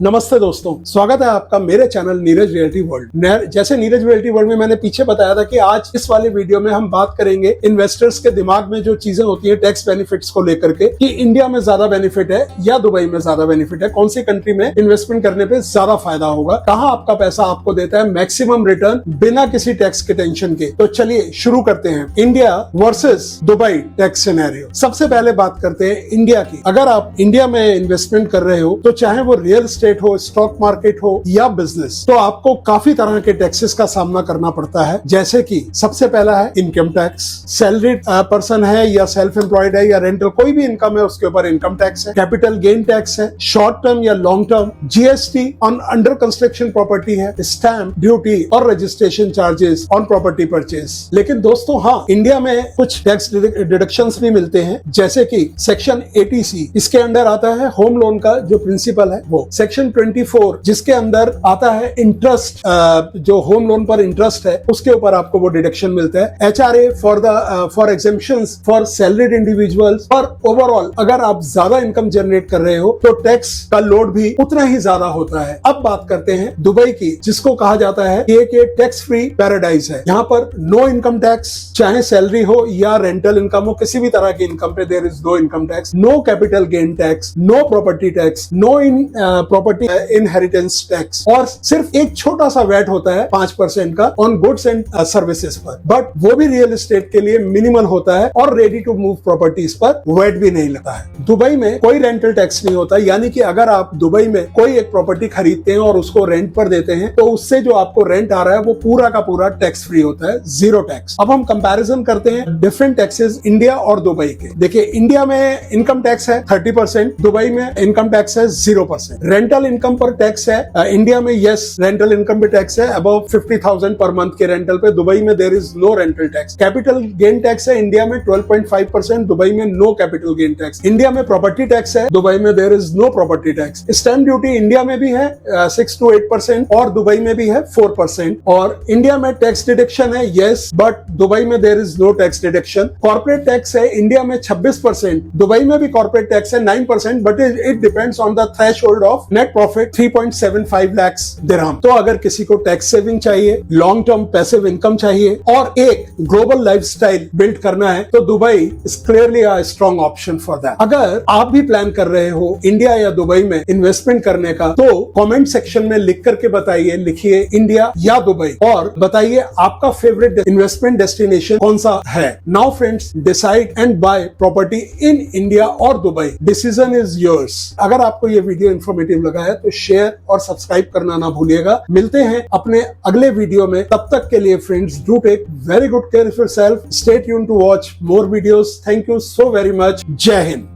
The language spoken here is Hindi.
नमस्ते दोस्तों, स्वागत है आपका मेरे चैनल नीरज रियल्टी वर्ल्ड। जैसे नीरज रियल्टी वर्ल्ड में मैंने पीछे बताया था कि आज इस वाले वीडियो में हम बात करेंगे इन्वेस्टर्स के दिमाग में जो चीजें होती है टैक्स बेनिफिट्स को लेकर के, कि इंडिया में ज्यादा बेनिफिट है या दुबई में ज्यादा बेनिफिट है, कौन सी कंट्री में इन्वेस्टमेंट करने पे ज्यादा फायदा होगा, कहाँ आपका पैसा आपको देता है मैक्सिमम रिटर्न बिना किसी टैक्स के टेंशन के। तो चलिए शुरू करते हैं। India versus Dubai tax scenario. सबसे पहले बात करते हैं इंडिया की। अगर आप इंडिया में इन्वेस्टमेंट कर रहे हो तो चाहे वो रियल एस्टेट हो, स्टॉक मार्केट हो या बिजनेस, तो आपको काफी तरह के टैक्सेस का सामना करना पड़ता है। जैसे कि सबसे पहला है इनकम टैक्स। सैलरीड पर्सन है या सेल्फ एम्प्लॉयड है या रेंटल, कोई भी इनकम है उसके ऊपर इनकम टैक्स है। कैपिटल गेन टैक्स है, शॉर्ट टर्म या long term, GST on under construction property है, स्टैम्प ड्यूटी और registration charges on property purchase. लेकिन दोस्तों हाँ, इंडिया में कुछ टैक्स डिडक्शंस भी मिलते हैं, जैसे कि सेक्शन 80C, इसके अंदर आता है होम लोन का जो प्रिंसिपल है वो। सेक्शन 24 जिसके अंदर आता है इंटरेस्ट, जो होम लोन पर इंटरेस्ट है उसके ऊपर आपको वो डिडक्शन मिलता है। HRA for exemptions for salaried individuals. और ओवरऑल अगर आप ज्यादा इनकम जनरेट कर रहे हो तो टैक्स का लोड भी उतना ही ज्यादा होता है। अब बात करते हैं दुबई की, जिसको कहा जाता है कि एक टैक्स फ्री पैराडाइज है। यहाँ पर नो इनकम टैक्स, चाहे सैलरी हो या रेंटल इनकम हो, किसी भी तरह की इनकम पे there is no income tax, no capital gain tax, no property tax, no property inheritance tax, और सिर्फ एक छोटा सा वैट होता है 5% का ऑन गुड्स एंड सर्विसेज पर। बट वो भी रियल एस्टेट के लिए मिनिमल होता है और रेडी टू मूव प्रॉपर्टीज पर वैट भी नहीं लगता है। दुबई में कोई रेंटल टैक्स नहीं होता, यानी कि अगर आप दुबई में कोई एक प्रॉपर्टी खरीदते हैं और उसको रेंट पर देते हैं तो उससे जो आपको रेंट आ रहा है वो पूरा का पूरा टैक्स फ्री होता है, जीरो टैक्स। अब हम कंपैरिजन करते हैं डिफरेंट टैक्सेस इंडिया और दुबई के। देखिए, इंडिया में इनकम टैक्स है 30%, दुबई में इनकम टैक्स है 0%। रेंटल इनकम पर टैक्स है इंडिया में, यस रेंटल इनकम पे टैक्स है अबव 50,000 पर मंथ के रेंटल पे। दुबई में there is no rental tax. Capital gain tax है इंडिया में 12.5%, दुबई में no capital gain tax. India में प्रॉपर्टी टैक्स है, दुबई में there is no property tax. Stamp duty India में भी है 6 to 8% और दुबई में भी है 4%। और इंडिया में टैक्स डिडक्शन है, यस, बट दुबई में there is no tax deduction. Corporate tax है इंडिया में 26%, दुबई में भी कॉर्पोरेट टैक्स है 9%, but it depends on the threshold of net profit 3.75 lakh dirham. तो अगर किसी को टैक्स सेविंग चाहिए, लॉन्ग टर्म पैसिव इनकम चाहिए और एक ग्लोबल लाइफस्टाइल बिल्ड करना है तो Dubai is clearly a strong option for that. अगर आप भी प्लान कर रहे हो इंडिया या दुबई में इन्वेस्टमेंट करने का तो कमेंट सेक्शन में लिख करके बताइए, लिखिए इंडिया या दुबई, और बताइए आपका फेवरेट इन्वेस्टमेंट डेस्टिनेशन कौन सा है। Now friends, decide and buy property in India और दुबई। Decision is yours. अगर आपको ये वीडियो इंफॉर्मेटिव लगा है तो शेयर और सब्सक्राइब करना ना भूलिएगा। मिलते हैं अपने अगले वीडियो में, तब तक के लिए friends do take very good care of yourself. Stay tuned to watch more videos. Thank you so very much. जय हिंद।